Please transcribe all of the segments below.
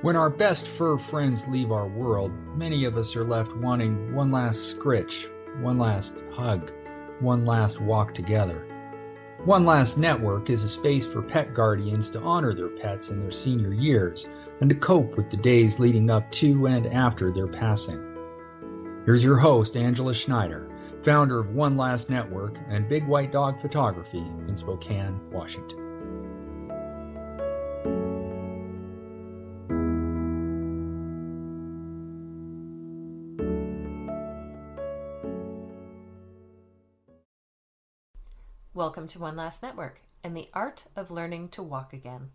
When our best fur friends leave our world, many of us are left wanting one last scritch, one last hug, one last walk together. One Last Network is a space for pet guardians to honor their pets in their senior years and to cope with the days leading up to and after their passing. Here's your host, Angela Schneider, founder of One Last Network and Big White Dog Photography in Spokane, Washington. Welcome to One Last Network and the art of learning to walk again.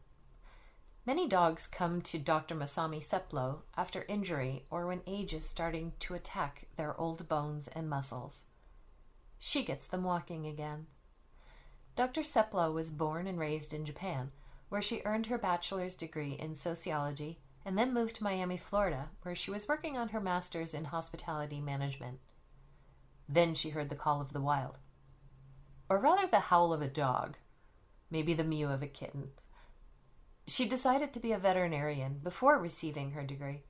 Many dogs come to Dr. Masami Seplow after injury or when age is starting to attack their old bones and muscles. She gets them walking again. Dr. Seplow was born and raised in Japan, where she earned her bachelor's degree in sociology and then moved to Miami, Florida, where she was working on her master's in hospitality management. Then she heard the call of the wild. Or rather the howl of a dog, maybe the mew of a kitten. She decided to be a veterinarian before receiving her degree.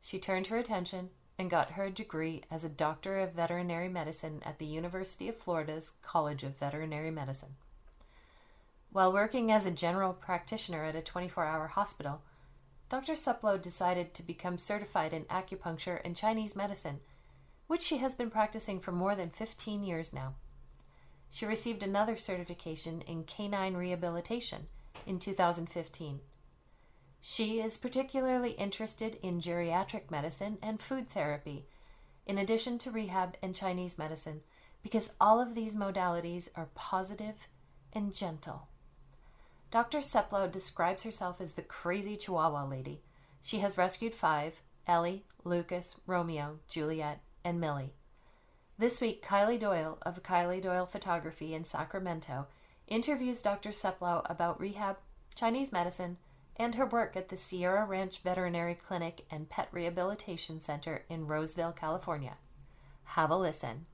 She turned her attention and got her degree as a Doctor of Veterinary Medicine at the University of Florida's College of Veterinary Medicine. While working as a general practitioner at a 24-hour hospital, Dr. Seplow decided to become certified in acupuncture and Chinese medicine, which she has been practicing for more than 15 years now. She received another certification in canine rehabilitation in 2015. She is particularly interested in geriatric medicine and food therapy, in addition to rehab and Chinese medicine, because all of these modalities are positive and gentle. Dr. Seplow describes herself as the crazy Chihuahua lady. She has rescued 5, Ellie, Lucas, Romeo, Juliet, and Millie. This week, Kylie Doyle of Kylie Doyle Photography in Sacramento interviews Dr. Seplow about rehab, Chinese medicine, and her work at the Sierra Ranch Veterinary Clinic and Pet Rehabilitation Center in Roseville, California. Have a listen.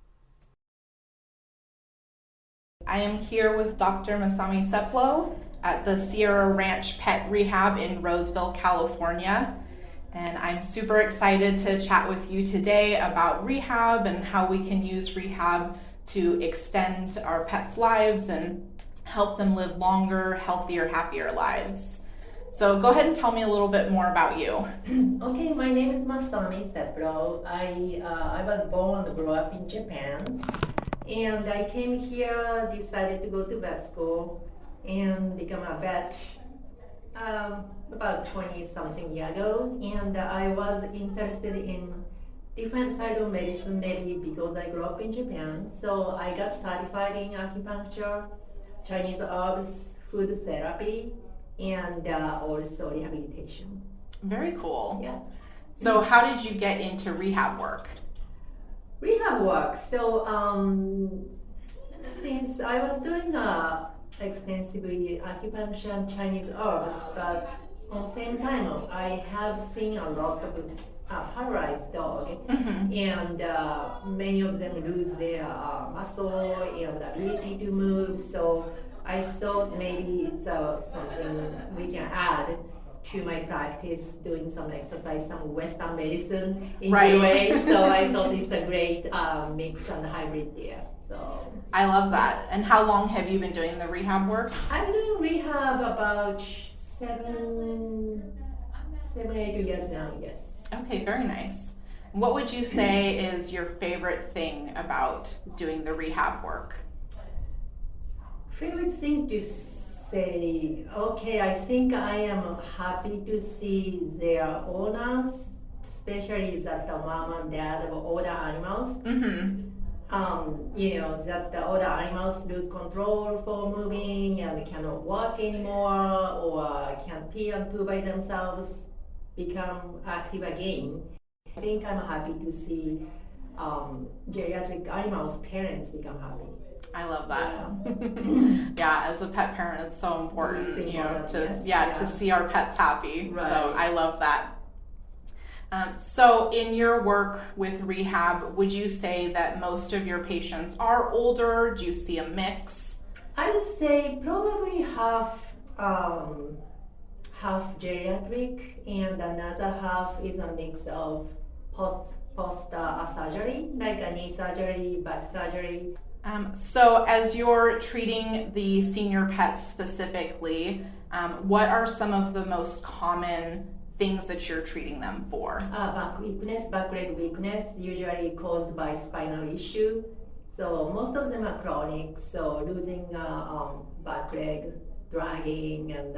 I am here with Dr. Masami Seplow at the Sierra Ranch Pet Rehab in Roseville, California. And I'm super excited to chat with you today about rehab and how we can use rehab to extend our pets' lives and help them live longer, healthier, happier lives. So go ahead and tell me a little bit more about you. Okay, my name is Masami Seplow. I was born and grew up in Japan. And I came here, decided to go to vet school and become a vet about 20-something years ago, and I was interested in different side of medicine, maybe because I grew up in Japan. So I got certified in acupuncture, Chinese herbs, food therapy, and also rehabilitation. Very cool. Yeah. So how did you get into rehab work? Rehab work. So since I was doing extensively acupuncture and Chinese herbs, but on the same time I have seen a lot of paralyzed dogs, and many of them lose their muscle and ability to move. So I thought maybe it's something we can add to my practice, doing some exercise, some Western medicine in a way. So I thought it's a great mix and hybrid there. So I love that. And how long have you been doing the rehab work? I'm doing rehab about 8 years now, yes. Okay, very nice. What would you say is your favorite thing about doing the rehab work? Favorite thing to say, okay, I think I am happy to see their owners, especially that the mom and dad of all the animals. That the other animals lose control for moving and cannot walk anymore or can't pee and poo by themselves, become active again. I think I'm happy to see geriatric animals' parents become happy. I love that. Yeah, as a pet parent, it's so important, to see our pets happy. Right. So I love that. So in your work with rehab, would you say that most of your patients are older? Do you see a mix? I would say probably half half geriatric, and another half is a mix of post surgery, like a knee surgery, back surgery. So as you're treating the senior pets specifically, what are some of the most common things that you're treating them for? Back weakness, back leg weakness, usually caused by spinal issue. So most of them are chronic, so losing back leg, dragging, and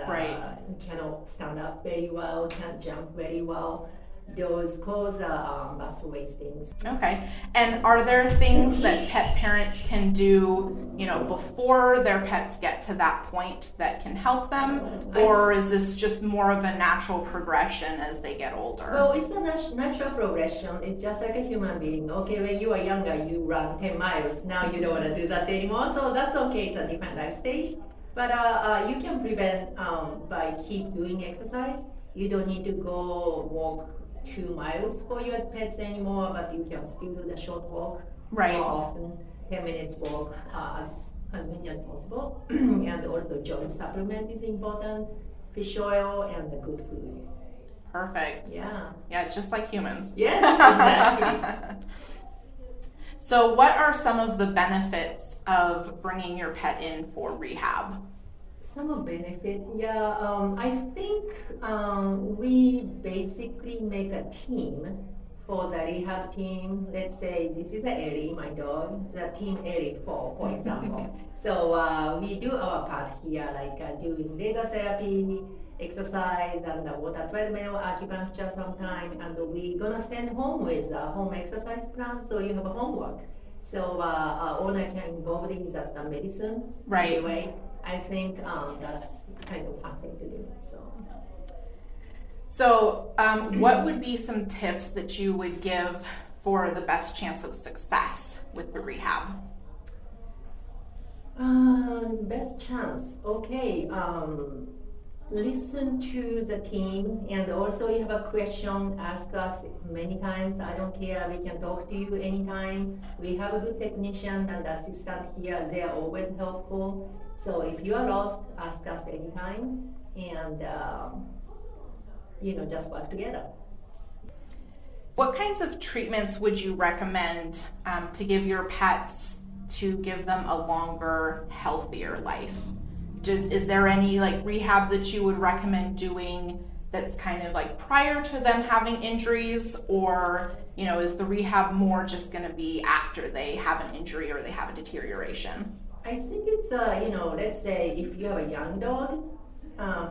cannot stand up very well, can't jump very well. Those cause muscle wastings. Okay. And are there things that pet parents can do, before their pets get to that point that can help them? Or is this just more of a natural progression as they get older? Well, it's a natural progression. It's just like a human being. Okay, when you are younger, you run 10 miles. Now you don't want to do that anymore. So that's okay. It's a different life stage. But you can prevent by keep doing exercise. You don't need to go walk 2 miles for your pets anymore, but you can still do the short walk more often. 10 minutes walk as many as possible. And also joint supplement is important, fish oil, and the good food. Perfect. Yeah, just like humans. Yes, exactly. So what are some of the benefits of bringing your pet in for rehab? Some benefit, I think we basically make a team for the rehab team. Let's say this is Ellie, my dog, the team Ellie for example. So we do our part here, like doing laser therapy, exercise, and water treadmill, acupuncture sometime, and we're gonna send home with a home exercise plan, so you have a homework. So owner can involve in that medicine right away. I think that's kind of fun thing to do. So what would be some tips that you would give for the best chance of success with the rehab? Best chance, okay. Listen to the team, and also you have a question, ask us many times. I don't care, we can talk to you anytime. We have a good technician and assistant here, they are always helpful. So if you are lost, ask us anytime, and just work together. What kinds of treatments would you recommend to give your pets to give them a longer, healthier life? Is there any rehab that you would recommend doing that's kind of prior to them having injuries, or is the rehab more just going to be after they have an injury or they have a deterioration? I think it's let's say if you have a young dog,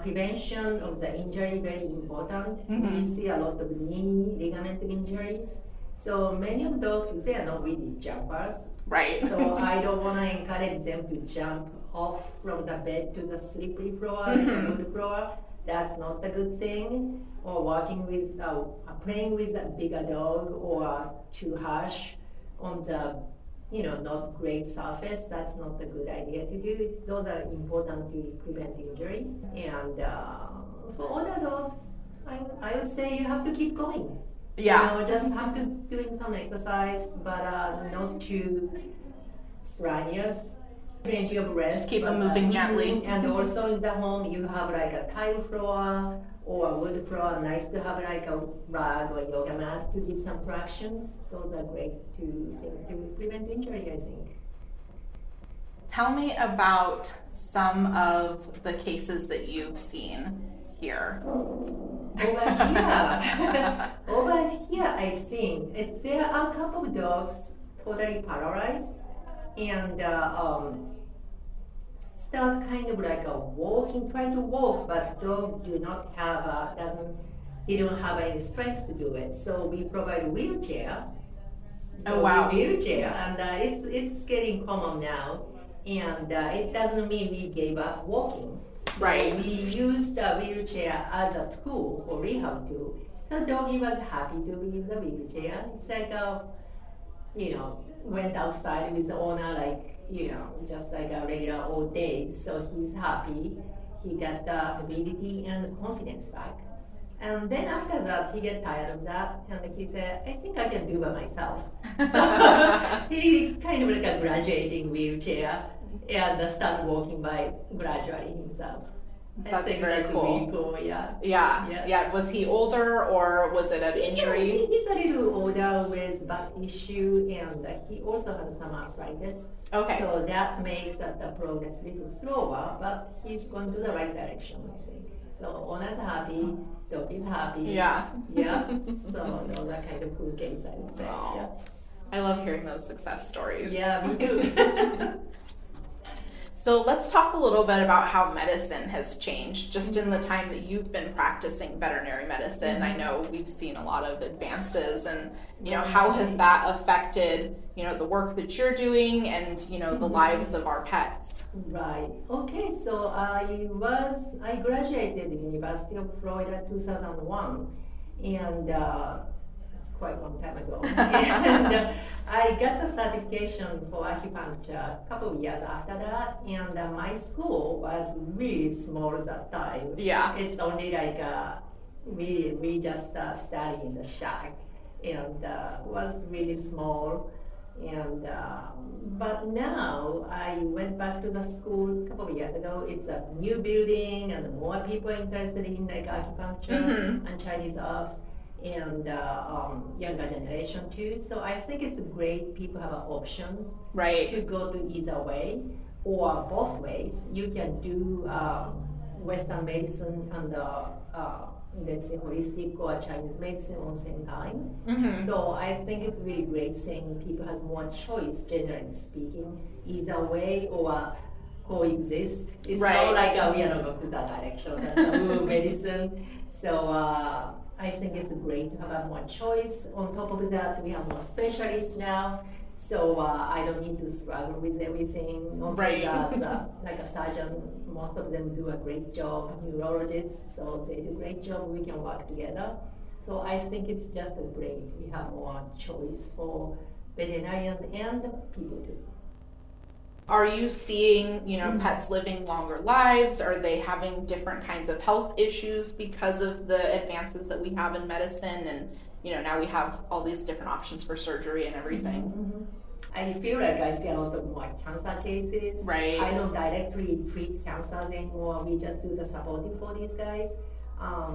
prevention of the injury very important. Mm-hmm. We see a lot of knee ligament injuries. So many of dogs, they are not really jumpers. Right. So I don't want to encourage them to jump off from the bed to the slippery floor, Mm-hmm. the wood floor. That's not a good thing. Or playing with a bigger dog or too harsh on the not great surface. That's not a good idea to do. Those are important to prevent injury. And for older dogs, I would say you have to keep going. Yeah. Just have to doing some exercise, but not too strenuous. Plenty of rest. Just keep them moving gently. And also in the home, you have a tile floor or a wood floor. Nice to have a rug or yoga mat to give some tractions. Those are great to prevent injury, I think. Tell me about some of the cases that you've seen here. Over here, I think there are a couple of dogs totally paralyzed, and start kind of walking, trying to walk, but dog do not have they don't have any strength to do it. So we provide a wheelchair. Oh wow! Wheelchair, and it's getting common now, and it doesn't mean we gave up walking. So right. We used the wheelchair as a tool for rehab too. So doggy was happy to be in the wheelchair. It's went outside with the owner just like a regular old day. So he's happy. He got the ability and confidence back. And then after that, he get tired of that, and he said, I think I can do by myself. So he kind of a graduating wheelchair and start walking by gradually himself. That's very that's cool. really cool, yeah. Yeah. Was he older or was it an injury? He's a little older with back issue, and he also has some arthritis. Okay. So that makes that the progress a little slower, but he's going to the right direction, I think. So owner's happy, dog is happy. Yeah. Yeah. So those are kind of cool case, I would say. Wow. Yeah. I love hearing those success stories. Yeah, me too. So let's talk a little bit about how medicine has changed just in the time that you've been practicing veterinary medicine. I know we've seen a lot of advances, and how has that affected the work that you're doing and the lives of our pets? Right. Okay. So I graduated University of Florida 2001, and that's quite a long time ago. And I got the certification for acupuncture a couple of years after that, and my school was really small at that time. Yeah. It's only like we just study in the shack, and was really small. And but now I went back to the school a couple of years ago. It's a new building, and more people interested in like acupuncture and Chinese herbs, and younger generation too. So I think it's great. People have options to go to either way or both ways. You can do Western medicine and let's say holistic or Chinese medicine on the same time. So I think it's really great seeing people has more choice, generally speaking, either way or coexist. It's not like we are not going to that direction. That's a medicine. So I think it's great to have more choice. On top of that, we have more specialists now. So I don't need to struggle with everything. Like a surgeon, most of them do a great job. Neurologists, so they do a great job. We can work together. So I think it's just great. We have more choice for veterinarians and people too. Are you seeing, pets living longer lives? Are they having different kinds of health issues because of the advances that we have in medicine? And now we have all these different options for surgery and everything. I feel like I see a lot of more cancer cases. I don't directly treat cancers anymore. We just do the supporting for these guys. But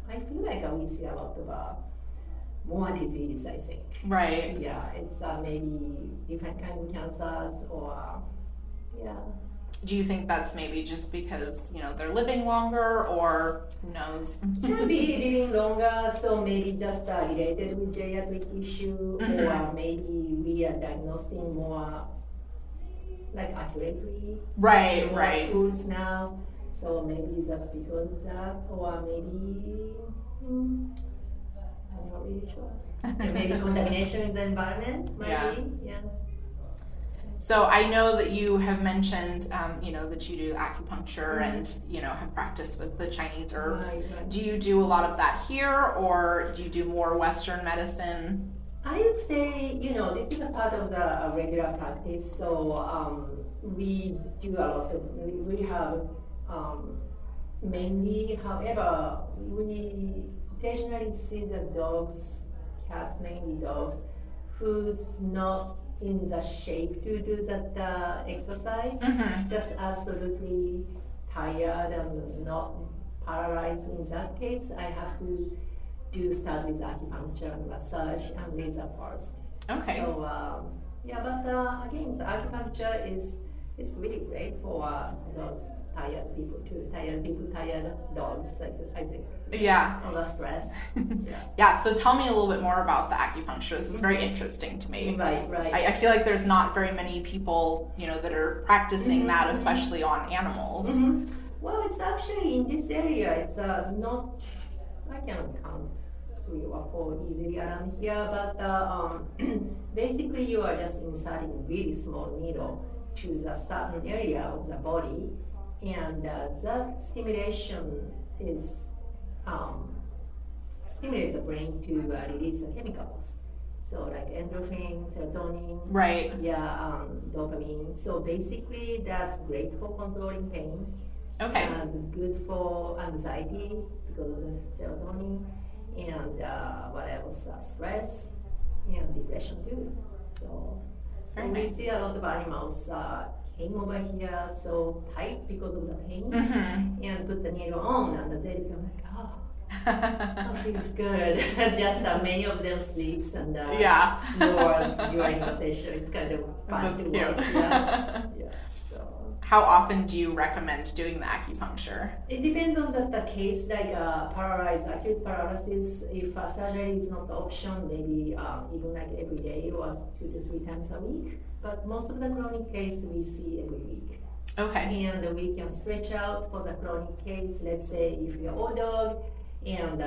I feel like we see a lot of more disease, I think. Yeah, it's maybe different kind of cancers or, Do you think that's maybe just because, they're living longer, or who knows? Could be living longer, so maybe just related with geriatric issue, or maybe we are diagnosing more like accurately. More tools now, so maybe that's because of that, or maybe I'm not really sure. Maybe contamination in the environment, maybe. Yeah. So I know that you have mentioned, that you do acupuncture and, have practiced with the Chinese herbs. Do you do a lot of that here, or do you do more Western medicine? I would say, this is a part of the regular practice. So we do a lot of, we have mainly, however, we occasionally see the dogs, cats, mainly dogs, who's not in the shape to do that exercise, just absolutely tired and not paralyzed. In that case, I have to start with acupuncture and massage and laser first. Okay. So but again, the acupuncture is really great for those tired people too. Tired dogs, I think. Yeah. All the stress. Yeah. So tell me a little bit more about the acupuncture. This is very interesting to me. Right. I feel like there's not very many people, that are practicing that, especially on animals. Well, it's actually in this area. It's not. I cannot count 3 or 4 easily around here, but basically you are just inserting a really small needle to the certain area of the body, and that stimulation is stimulates the brain to release the chemicals. So like endorphin, serotonin, dopamine. So basically that's great for controlling pain. And good for anxiety because of the serotonin, and what else? Stress and depression too. So we see a lot of animals came over here so tight because of the pain, Mm-hmm. and put the needle on, and they become like, oh, that feels good. Just many of them sleeps and Yeah. snores during the session. It's kind of fun That's to cute. watch. Yeah. Yeah. So How often do you recommend doing the acupuncture? it depends on the case, like paralyzed, acute paralysis. If surgery is not the option, maybe even like every day or 2 to 3 times a week. But most of the chronic case we see every week. Okay. And we can stretch out for the chronic case. Let's say if you're old dog and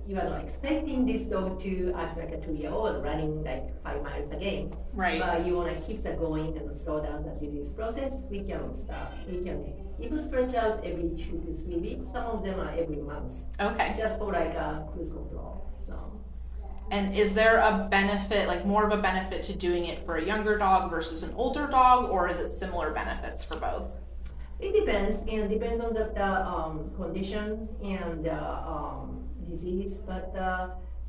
you are not expecting this dog to act like a 2-year-old running like 5 miles a game, Right. but you want to keep that going and slow down the disease process, we can start. We can even stretch out every 2 to 3 weeks. Some of them are every month, Okay. just for like cruise control. So. And is there a benefit, like more of a benefit to doing it for a younger dog versus an older dog, or is it similar benefits for both? It depends, and depends on the condition and disease. But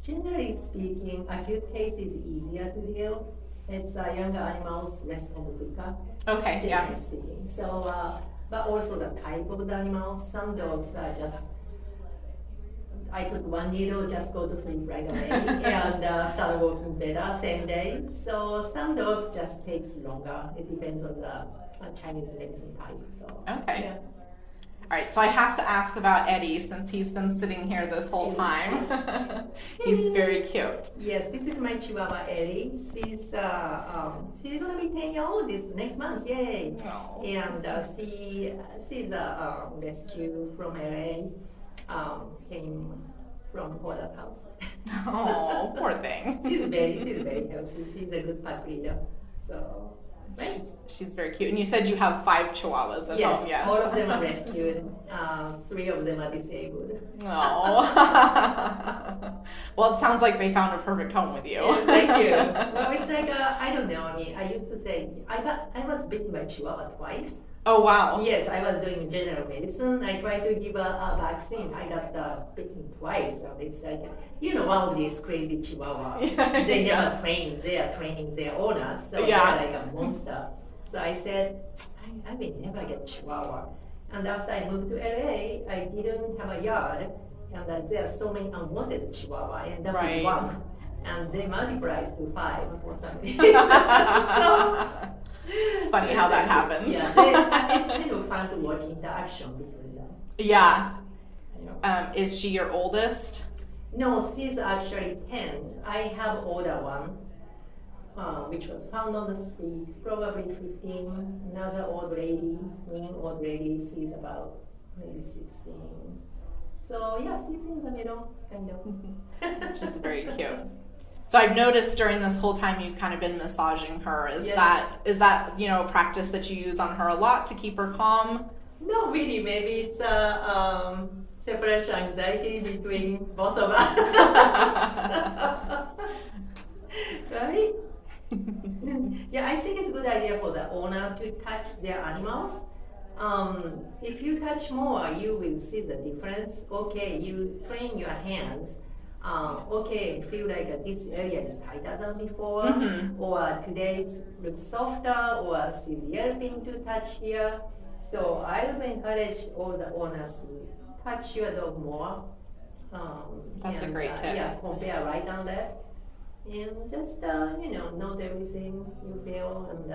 generally speaking, acute case is easier to deal. It's younger animals respond quicker. Okay, yeah. Generally speaking. So, but also the type of the animals. Some dogs are just. I put one needle, just go to sleep right away, and start walking better same day. So some dogs just takes longer. It depends on the Chinese medicine type. So Okay. yeah. All right, so I have to ask about Eddie since he's been sitting here this whole time. He's very cute. Yes, this is my Chihuahua Ellie. She's gonna be 10 years old this next month. Yay! Oh. And she's a rescue from LA. Came from Hoda's house. Oh, poor thing. She's very healthy. She's a good pup breeder. So She's very cute. And you said you have 5 chihuahuas at home, yes? all of them are rescued. 3 of them are disabled. Oh. Well, it sounds like they found a perfect home with you. Yes, thank you. Well, it's like I don't know. I mean, I used to say I was bitten by Chihuahua twice. Oh, wow. Yes, I was doing general medicine. I tried to give a vaccine. I got bitten twice. And it's like, one of these crazy Chihuahua. They never train. They are training their owners. So Yeah. they're like a monster. So I said, I will never get Chihuahua. And after I moved to LA, I didn't have a yard. And there are so many unwanted Chihuahua. And that Right. was one. And they multiplied to 5 or something. So, It's funny how that happens. Yeah, it's kind of fun to watch interaction between them. Yeah. You know. Is she your oldest? No, she's actually 10. I have older one, which was found on the street, probably 15. Another old lady, old lady, she's about maybe 16. So yeah, she's in the middle, kind of. She's very cute. So I've noticed during this whole time you've kind of been massaging her. Is Yes. that a practice that you use on her a lot to keep her calm? Not really. Maybe it's a separation anxiety between both of us. Right? Yeah, I think it's a good idea for the owner to touch their animals. If you touch more, you will see the difference. Okay, you train your hands. Okay, feel like this area is tighter than before, or today it looks softer, or she's yelping to touch here. So I would encourage all the owners to touch your dog more. That's a great tip. Yeah, compare right and left, and just note everything you feel, and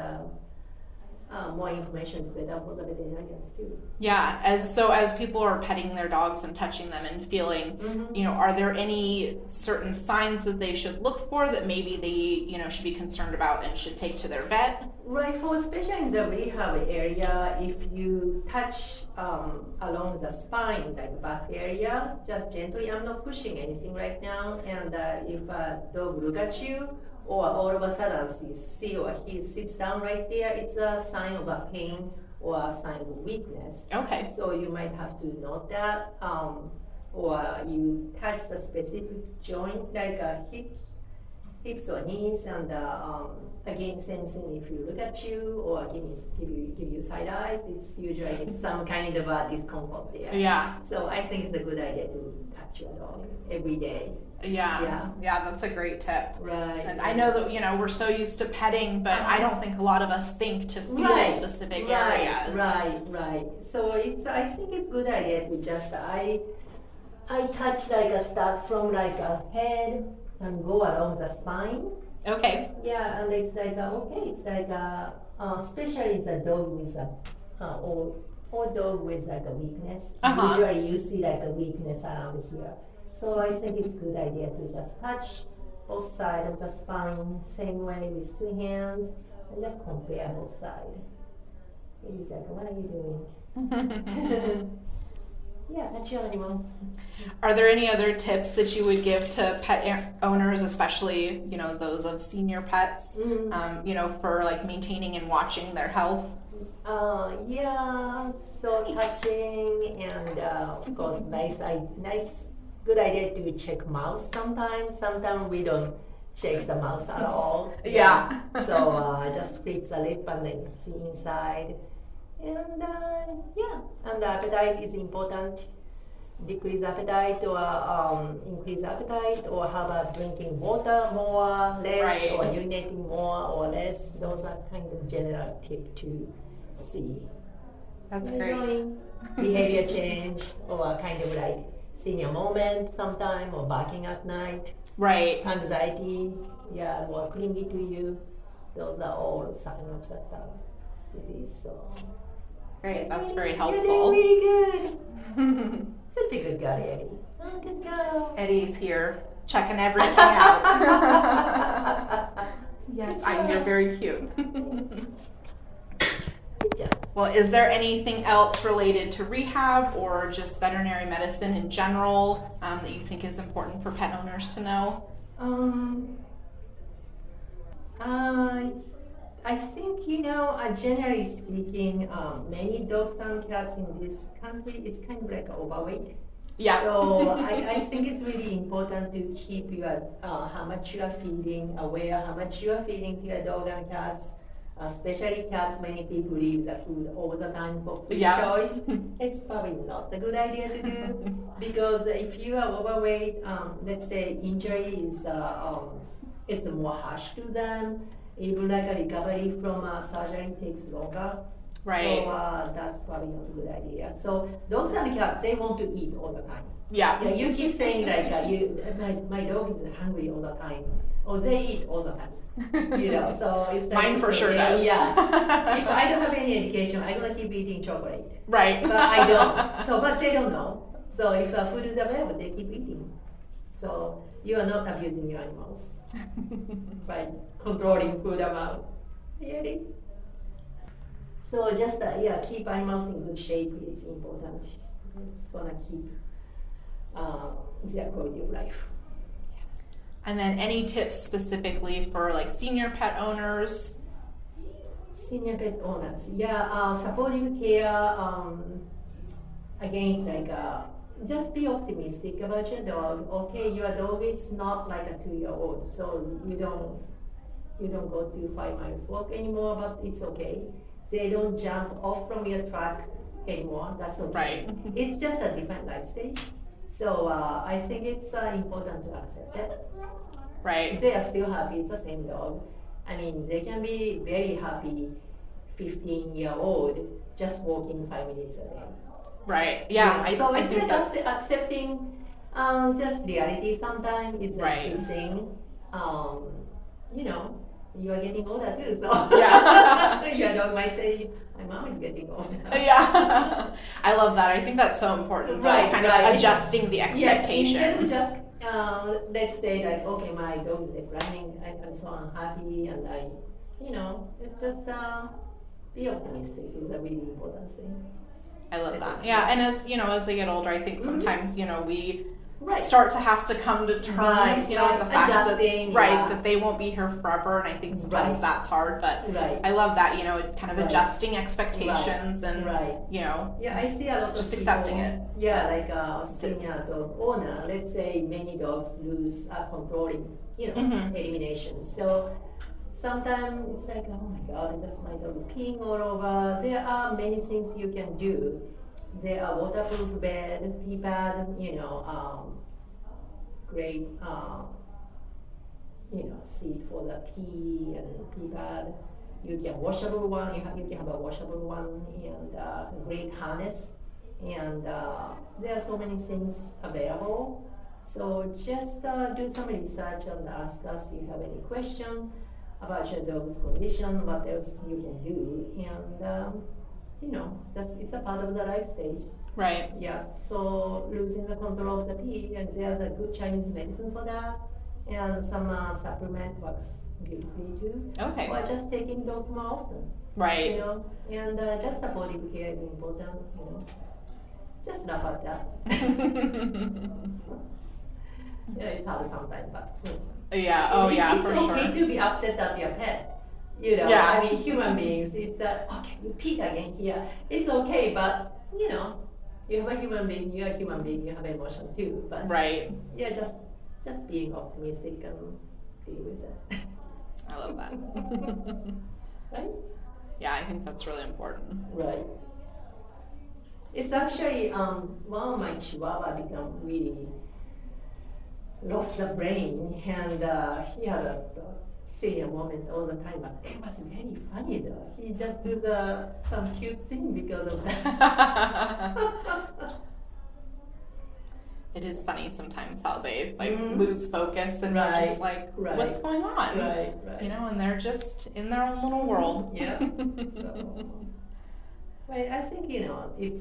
more information is better for the veterinarians too. Yeah, as people are petting their dogs and touching them and feeling, are there any certain signs that they should look for that maybe they, should be concerned about and should take to their vet? Right, for especially in the rehab area, if you touch along the spine, like back area, just gently, I'm not pushing anything right now, and if a dog look at you, or all of a sudden he sits down right there, it's a sign of a pain or a sign of weakness. Okay. So you might have to note that, or you touch the specific joint, like a hip hips or knees, and again, same thing. If you look at you or give you side eyes, it's usually some kind of a discomfort there. Yeah. So I think it's a good idea to touch your dog every day. Yeah, that's a great tip. Right. And I know that, we're so used to petting, but I don't think a lot of us think to feel specific areas. Right. So I think it's good idea to just, I touch like a start from like a head and go along the spine. Okay. Yeah, and it's like, especially the dog with or dog with like a weakness. Usually you see like a weakness around here. So I think it's a good idea to just touch both sides of the spine, same way with two hands, and just compare both sides. It's like, what are you doing? Yeah, touch your animals. Are there any other tips that you would give to pet owners, especially, those of senior pets, for like maintaining and watching their health? So touching and of course good idea to check mouth sometimes. Sometimes we don't check the mouth at all. Yeah. So just flip the lip and then see inside. And and appetite is important. Decrease appetite or increase appetite, or how about drinking water more, less, or urinating more or less. Those are kind of general tip to see. That's great. Behavior change, or kind of like senior moment sometime, or barking at night. Right. Anxiety, or clingy to you. Those are all signs of that disease. So. Great, that's very helpful. You're doing really good. Such a good girl, Eddie. Oh, good girl. Eddie's here, checking everything out. Yes, you're very cute. Good job. Well, is there anything else related to rehab or just veterinary medicine in general that you think is important for pet owners to know? I think, generally speaking, many dogs and cats in this country is kind of like overweight. Yeah. So I think it's really important to keep your how much you are feeding, aware how much you are feeding to your dog and cats. Especially cats, many people leave the food all the time for food choice. It's probably not a good idea to do, because if you are overweight, let's say injury is it's more harsh to them. Even like a recovery from surgery takes longer. Right. So that's probably not a good idea. So dogs and cats, they want to eat all the time. Yeah. You keep saying like my dog is hungry all the time, or they eat all the time. So it's like, mine for sure does. Yeah. If I don't have any education, I'm gonna keep eating chocolate. Right. But I don't. So, but they don't know. So if food is available, they keep eating. So you are not abusing your animals by controlling food amount. Really? So just keep animals in good shape is important. It's gonna keep their quality of life. And then any tips specifically for like senior pet owners? Senior pet owners, supportive care. Again, it's like just be optimistic about your dog. Okay, your dog is not like a 2-year-old, so you don't go to 5 miles walk anymore, but it's okay. They don't jump off from your truck anymore. That's okay. Right. It's just a different life stage. So I think it's important to accept it. Right. They are still happy. It's the same dog. I mean, they can be very happy 15-year-old just walking 5 minutes a day. Right. Yeah. So I it's think like that's accepting just reality sometimes. It's a good thing. You are getting older too, so yeah. your dog might say, my mom is getting older. Yeah. I love that. I think that's so important. Right. Kind of adjusting the expectations. Yes, let's say like, okay, my dog is running, I'm so unhappy, and it's just be optimistic is a really important thing. I love that. Yeah, and as they get older, I think sometimes we Right. start to have to come to terms, with the fact Adjusting, that they won't be here forever, and I think sometimes that's hard. But I love that, kind of adjusting expectations and I see a lot just of accepting people, it. Yeah, like a senior dog owner. Let's say many dogs lose controlling elimination. So sometimes it's like, oh my God, just my dog peeing all over. There are many things you can do. There are waterproof bed, pee pad, great, seat for the pee and pee pad. You can washable one. You can have a washable one and a great harness. And there are so many things available. So just do some research and ask us if you have any question about your dog's condition, what else you can do, and just it's a part of the life stage. Right. Yeah. So losing the control of the pee, and there's a good Chinese medicine for that, and some supplement works beautifully too. Okay. Or just taking those more often. Right. And just supportive care is important. Just laugh at that. Yeah, it's hard sometimes, but. Yeah. Oh, yeah, for sure. It's okay to be upset at your pet. Yeah. I mean, human beings, it's okay, you peed again here. It's okay, but you have a human being, you're a human being, you have emotion too. But right. Yeah, just being optimistic and deal with it. I love that. Right? Yeah, I think that's really important. Right. It's actually one of my Chihuahua become really lost the brain, and he had a senior moment all the time, but it was very funny though. He just do some cute thing because of that. It is funny sometimes how they lose focus and Right. you're just like, what's going on? Right. And they're just in their own little world. Yeah. So, I think if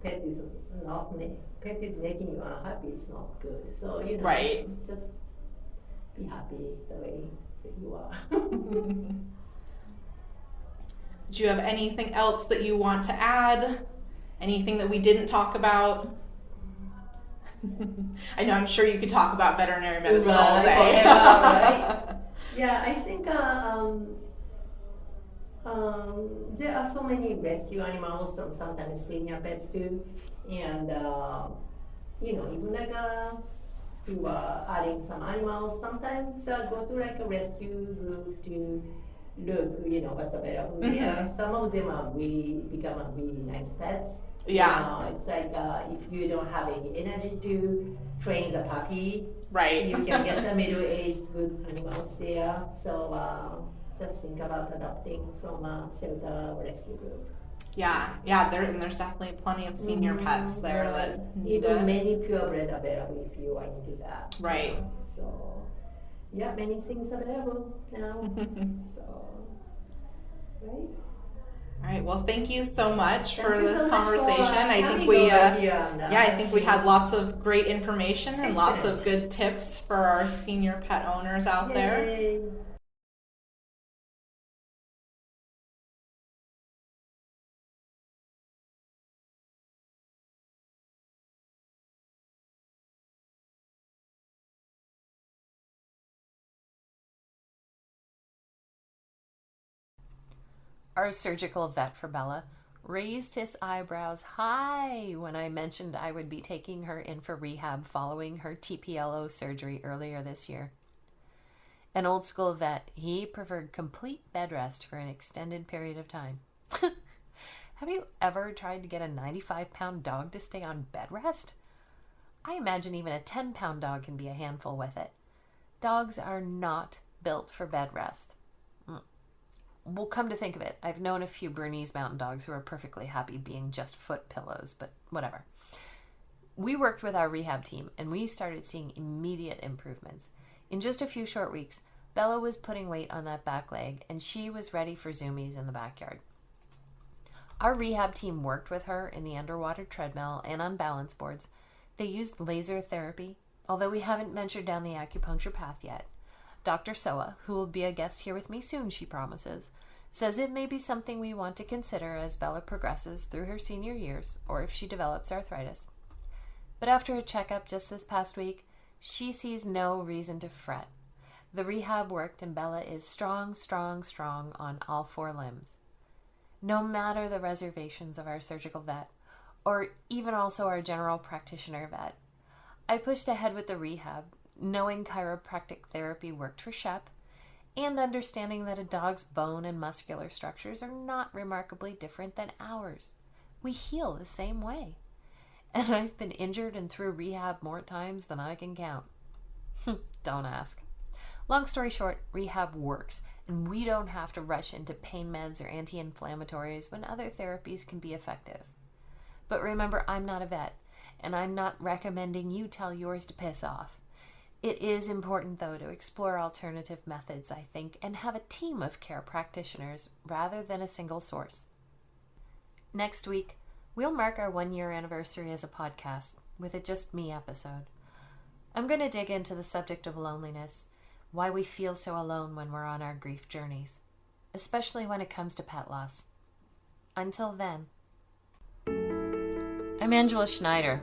pet is making you unhappy, it's not good. So Right. just be happy the way that you are. Do you have anything else that you want to add? Anything that we didn't talk about? I know, I'm sure you could talk about veterinary medicine all day. Yeah, right. Yeah, I think there are so many rescue animals and sometimes senior pets too, and even like you are adding some animals. Sometimes go to like a rescue group to look, what's available. Mm-hmm. Yeah, some of them are become a really nice pets. Yeah. It's like if you don't have any energy to train the puppy, Right. you can get the middle-aged good animals there. So just think about adopting from a shelter or rescue group. Yeah. There's definitely plenty of senior pets there that need even many purebred available if you are into that. Right. So yeah, many things available now. So right. All right. Well, thank you so much Thank for you this so much conversation. for I think having we, me over here on that. I think we had lots of great information and lots of Excellent. good tips for our senior pet owners out there. Yay. Our surgical vet for Bella raised his eyebrows high when I mentioned I would be taking her in for rehab following her TPLO surgery earlier this year. An old school vet, he preferred complete bed rest for an extended period of time. Have you ever tried to get a 95-pound dog to stay on bed rest? I imagine even a 10-pound dog can be a handful with it. Dogs are not built for bed rest. Well, come to think of it, I've known a few Bernese mountain dogs who are perfectly happy being just foot pillows, but whatever. We worked with our rehab team, and we started seeing immediate improvements. In just a few short weeks, Bella was putting weight on that back leg, and she was ready for zoomies in the backyard. Our rehab team worked with her in the underwater treadmill and on balance boards. They used laser therapy, although we haven't ventured down the acupuncture path yet. Dr. Soa, who will be a guest here with me soon, she promises, says it may be something we want to consider as Bella progresses through her senior years or if she develops arthritis. But after a checkup just this past week, she sees no reason to fret. The rehab worked and Bella is strong on all four limbs. No matter the reservations of our surgical vet, or even also our general practitioner vet, I pushed ahead with the rehab, knowing chiropractic therapy worked for Shep, and understanding that a dog's bone and muscular structures are not remarkably different than ours. We heal the same way. And I've been injured and through rehab more times than I can count. Don't ask. Long story short, rehab works, and we don't have to rush into pain meds or anti-inflammatories when other therapies can be effective. But remember, I'm not a vet, and I'm not recommending you tell yours to piss off. It is important, though, to explore alternative methods, I think, and have a team of care practitioners rather than a single source. Next week, we'll mark our 1-year anniversary as a podcast with a Just Me episode. I'm going to dig into the subject of loneliness, why we feel so alone when we're on our grief journeys, especially when it comes to pet loss. Until then. I'm Angela Schneider,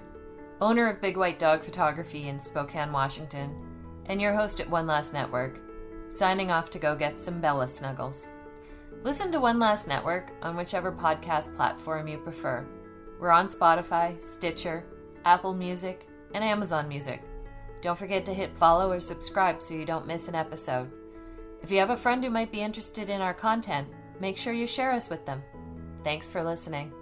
owner of Big White Dog Photography in Spokane, Washington, and your host at One Last Network, signing off to go get some Bella snuggles. Listen to One Last Network on whichever podcast platform you prefer. We're on Spotify, Stitcher, Apple Music, and Amazon Music. Don't forget to hit follow or subscribe so you don't miss an episode. If you have a friend who might be interested in our content, make sure you share us with them. Thanks for listening.